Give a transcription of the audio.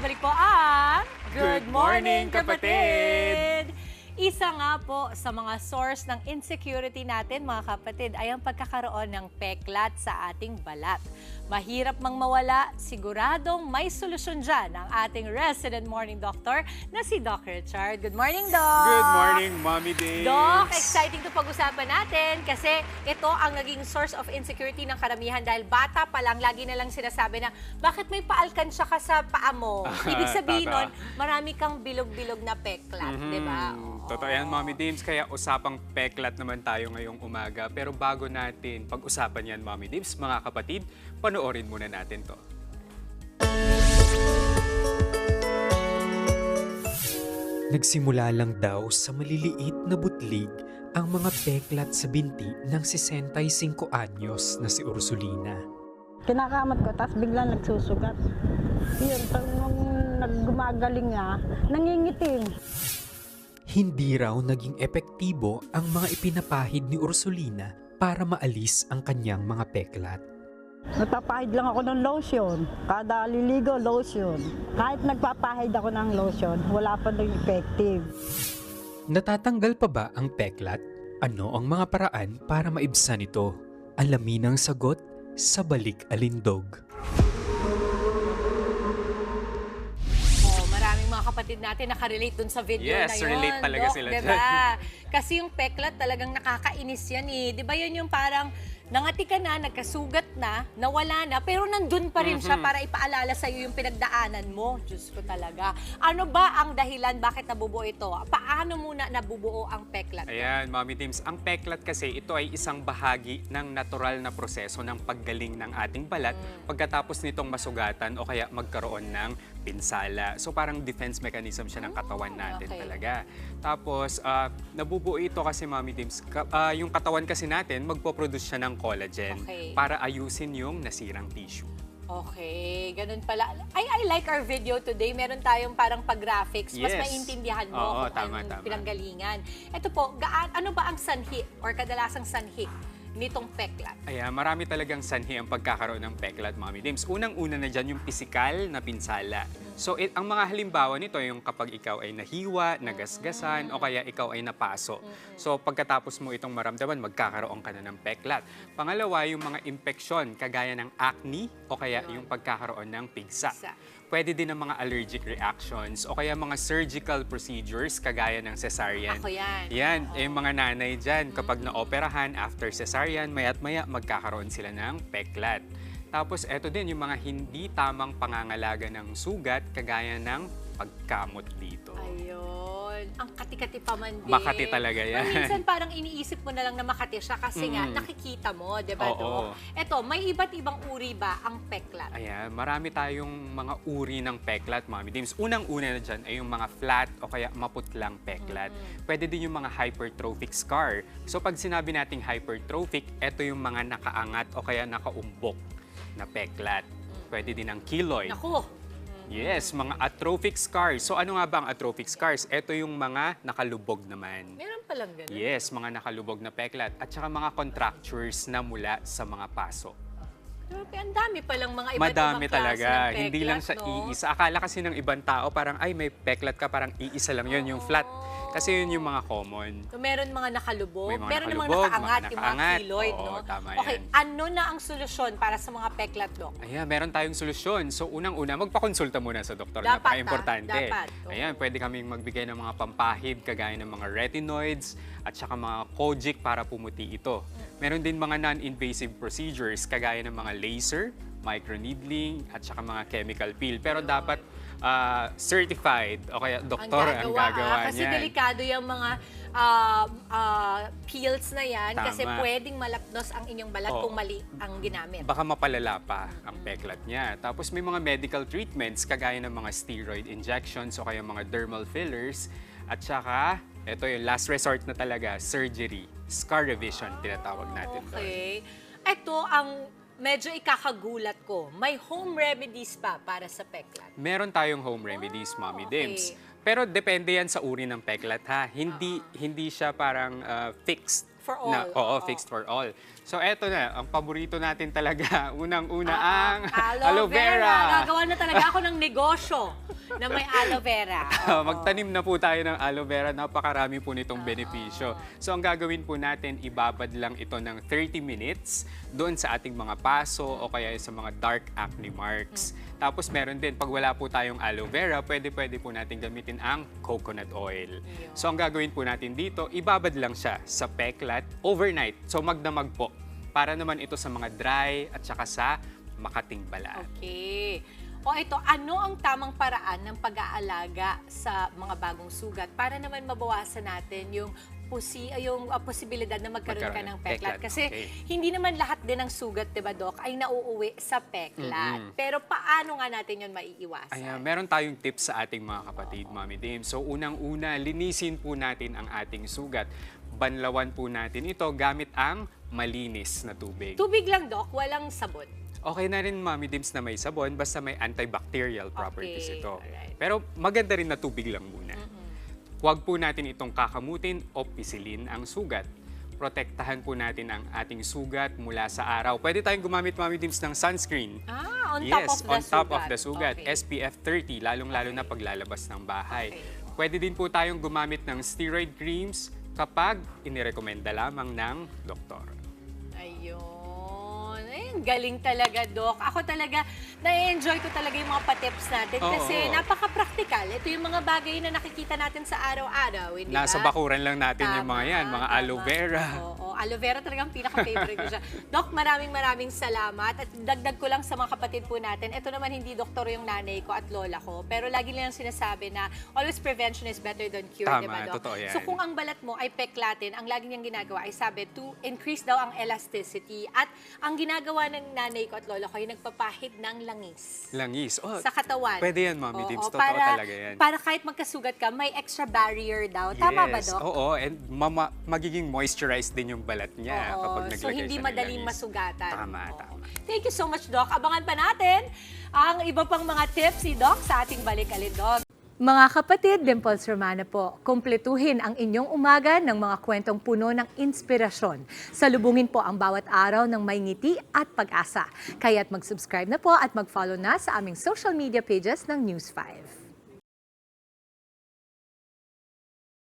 Nagbabalik po ang Good morning, kapatid! Isa nga po sa mga source ng insecurity natin, mga kapatid, ay ang pagkakaroon ng peklat sa ating balat. Mahirap mang mawala, siguradong may solusyon dyan ang ating resident morning doctor na si Doc Richard. Good morning, Doc! Good morning, Mommy Days! Doc, exciting to pag-usapan natin kasi ito ang naging source of insecurity ng karamihan dahil bata pa lang, lagi na lang sinasabi na, bakit may paalkansya ka sa paa mo? Ibig sabihin nun, marami kang bilog-bilog na peklat, di ba? Totoo yan, Mommy Dims. Kaya usapang peklat naman tayo ngayong umaga. Pero bago natin pag-usapan yan, Mommy Dims, mga kapatid, panoorin muna natin to. Nagsimula lang daw sa maliliit na butlig ang mga peklat sa binti ng 65 anyos na si Ursulina. Kinakamot ko, tapos biglang nagsusugat. Yun, nung naggumagaling nga, nangingitim. Hindi raw naging epektibo ang mga ipinapahid ni Ursulina para maalis ang kanyang mga peklat. Nagpapahid lang ako ng lotion. Kada liligo, lotion. Kahit nagpapahid ako ng lotion, wala pa rin effective. Natatanggal pa ba ang peklat? Ano ang mga paraan para maibsan ito? Alamin ang sagot sa Balik Alindog. Mga kapatid natin nakarelate dun sa video Yes, na yun. relate talaga Doc, sila diba? dyan. Kasi yung peklat talagang nakakainis yan eh. Di ba yun yung parang nangati ka na, nagkasugat na, nawala na, pero nandun pa rin siya para ipaalala sa'yo yung pinagdaanan mo. Diyos ko talaga. Ano ba ang dahilan bakit nabubuo ito? Paano muna nabubuo ang peklat? Ayan, Mommy Dims. Ang peklat kasi, ito ay isang bahagi ng natural na proseso ng paggaling ng ating balat pagkatapos nitong masugatan o kaya magkaroon ng pinsala. So parang defense mechanism siya ng katawan natin talaga. Tapos, nabubuo ito kasi, Mommy Dims, yung katawan kasi natin, magpo-produce siya ng collagen para ayusin yung nasirang tissue. Okay, ganun pala. I like our video today. Meron tayong parang pag-graphics. Mas Yes. maiintindihan mo Oo, kung tama, anong tama. pinanggalingan. Ito po, ano ba ang sanhi or kadalasang sanhi nitong peklat? Ayan, marami talagang sanhi ang pagkakaroon ng peklat, Mommy Dims. Unang-una na dyan yung pisikal na pinsala. So, ang mga halimbawa nito yung kapag ikaw ay nahiwa, nagasgasan, o kaya ikaw ay napaso. So, pagkatapos mo itong maramdaman, magkakaroon ka na ng peklat. Pangalawa, yung mga impeksyon, kagaya ng acne, o kaya yung pagkakaroon ng pigsa. Pwede din ang mga allergic reactions, o kaya mga surgical procedures, kagaya ng cesarean. Ako yan. Yan, yung mga nanay dyan, kapag naoperahan after cesarean, maya't maya magkakaroon sila ng peklat. Tapos eto din yung mga hindi tamang pangangalaga ng sugat kagaya ng pagkamot dito. Ayun. Ang kati-kati pa man din. Makati talaga yan. Minsan parang iniisip mo na lang na makati siya kasi nga nakikita mo, di ba, Doc? Eto, may iba't ibang uri ba ang peklat? Ayan, marami tayong mga uri ng peklat, Mommy Dims. Unang-una na dyan ay yung mga flat o kaya maputlang peklat. Pwede din yung mga hypertrophic scar. So pag sinabi nating hypertrophic, eto yung mga nakaangat o kaya nakaumbok na peklat. Pwede din ang keloid. Naku! Yes, mga atrophic scars. So ano nga ba ang atrophic scars? Ito yung mga nakalubog naman. Meron palang ganun. Yes, mga nakalubog na peklat. At saka mga contractures na mula sa mga paso. Grabe, ang dami palang mga iba't Madami ibang klase talaga. ng peklat, Hindi lang sa no? iisa. Akala kasi ng ibang tao parang, ay may peklat ka, parang iisa lang yun, yung flat. Kasi yun yung mga common. So, meron mga nakalubog, May mga meron namang nakalubog, nakaangat, mga yung mga nakaangat. keloid, Oo, no? tama Okay, yan. ano na ang solusyon para sa mga peklat, Doc? Ayan, meron tayong solusyon. So, unang-una, magpakonsulta muna sa doktor. Dapat, Napaka-importante. dapat. Oo. Ayan, pwede kaming magbigay ng mga pampahid, kagaya ng mga retinoids, at saka mga Kojic para pumuti ito. Meron din mga non-invasive procedures, kagaya ng mga laser, microneedling, at saka mga chemical peel. Pero dapat certified o kaya doktor ang gagawa Kasi niyan. delikado yung mga peels na yan Tama. kasi pwedeng malapnos ang inyong balat Oo. kung mali ang ginamit. Baka mapalala pa ang peklat niya. Tapos may mga medical treatments kagaya ng mga steroid injections o kaya mga dermal fillers. At saka, ito yung last resort na talaga, surgery. Scar revision, tinatawag natin doon. Okay. Ito ang medyo ikakagulat ko. May home remedies pa para sa peklat. Meron tayong home remedies, Mommy okay. Dims. Pero depende yan sa uri ng peklat, ha? Hindi siya parang fixed. for all. Fixed for all. So eto na, ang paborito natin talaga, unang-una ang Aloe vera. Gagawa na talaga ako ng negosyo na may aloe vera. Magtanim na po tayo ng aloe vera. Napakarami po nitong benepisyo. So ang gagawin po natin, ibabad lang ito ng 30 minutes doon sa ating mga paso o kaya sa mga dark acne marks. Tapos meron din, pag wala po tayong aloe vera, pwede po natin gamitin ang coconut oil. So ang gagawin po natin dito, ibabad lang siya sa peklat overnight. So magdamag po. Para naman ito sa mga dry at saka sa makating balat. Okay. O ito, ano ang tamang paraan ng pag-aalaga sa mga bagong sugat para naman mabawasan natin yung posibilidad na magkaroon ka ng peklat. Kasi hindi naman lahat din ng sugat, diba, Doc, ay nauuwi sa peklat. Pero paano nga natin yun maiiwasan? Ayan, meron tayong tips sa ating mga kapatid, Mami Dim. So unang-una, linisin po natin ang ating sugat. Banlawan po natin ito gamit ang malinis na tubig. Tubig lang, Doc, walang sabon. Okay na rin, Mami Dims, na may sabon basta may antibacterial properties Okay, ito. alright. Pero maganda rin na tubig lang muna. Huwag po natin itong kakamutin o pisilin ang sugat. Protektahan po natin ang ating sugat mula sa araw. Pwede tayong gumamit, Mami Dims, ng sunscreen. On top of the sugat. Okay. SPF 30, lalong-lalo na paglalabas ng bahay. Okay. Pwede din po tayong gumamit ng steroid creams kapag inirekomenda lamang ng doktor. Ayun. Ay, ang galing talaga, Doc. Ako talaga, na-enjoy ko talaga yung mga pa-tips natin kasi napaka-practical. Ito yung mga bagay na nakikita natin sa araw-araw, hindi ba? Nasa bakuran lang natin yung mga yan, mga Tama. aloe vera. Oo, aloe vera talagang pinaka-favorite ko siya. Doc, maraming salamat. At dagdag ko lang sa mga kapatid po natin, ito naman hindi doktor yung nanay ko at lola ko, pero lagi lang sinasabi na always prevention is better than cure, Tama, di ba, Doc? totoo yan. So kung ang balat mo ay peklatin, ang lagi niyang ginagawa ay sabi to increase daw ang elasticity. At ang ginagawa ng nanay ko at lola ko ay nagpapahid ng langis. Langis. Oh, Sa katawan. Pwede yan, Mami Dims. Totoo para, talaga yan. Para kahit magkasugat ka, may extra barrier daw. Tama ba, Doc? Oo, and magiging moisturized din yung balat niya kapag naglagay so hindi siya ng madaling langis. masugatan. Tama, Oo. tama. Thank you so much, Doc. Abangan pa natin ang iba pang mga tips ni Doc sa ating Balik Alindog. Mga kapatid, Dimples Romana po, kumpletuhin ang inyong umaga ng mga kwentong puno ng inspirasyon. Salubungin po ang bawat araw ng may ngiti at pag-asa. Kaya't mag-subscribe na po at mag-follow na sa aming social media pages ng News 5.